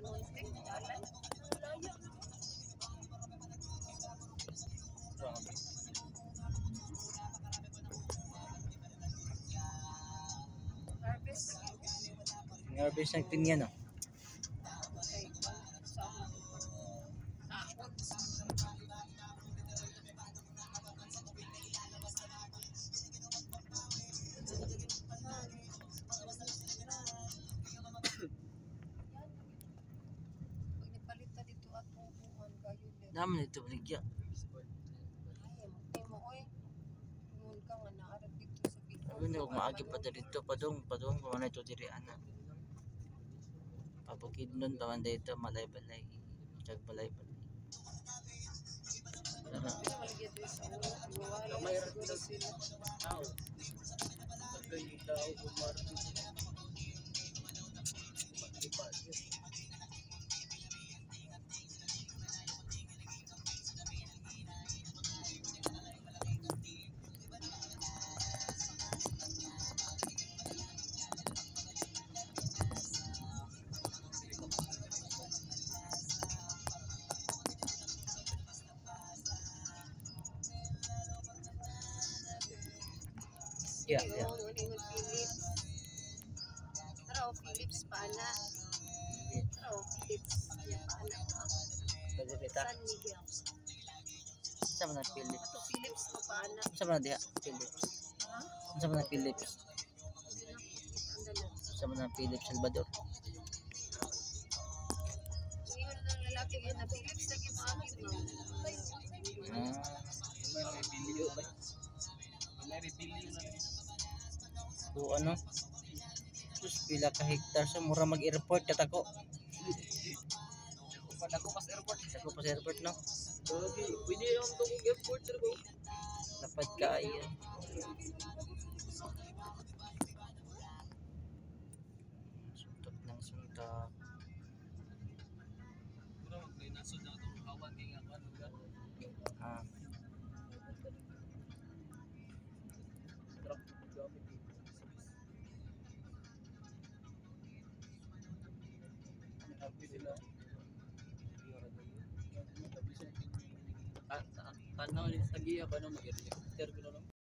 Muntik, dalan. Layo. Harvest. Harvest ng pinya no. Okay. Pag nagpalita dito atong buwan kayo din. Naman ito baligya. Ay, mo oy. Ingon ka nga naarag dito sa Bicol. Sabi niyo maagi pa dito padung kung ano ito diri ana. Pabukid nun taman dito malay-balay. Tag balay-balay. Pila maligya dito sa ulo. Wala siguro sila. Yeah. Philips. Tara o Philips paana. Tara o Philips. Yan paana ka. Pwede kita. San Miguel. Sa mga Philips. Ato Philips to paana. Sa mga diha Philips. Ha? Sa mga Philips. Andala. Sa mga Philips Salvador. Ingon ng lalaki nga na Philips lagi maamit mo. So ano? Sus pila ka hektar sa mura mag-airport katako. Ako pas airport no. Pwede lang itong airport sir ko. Dapat kaya. Suntok ng suntok. Ah. Tanaw ni sa giya ba no mag-helicopter ko no.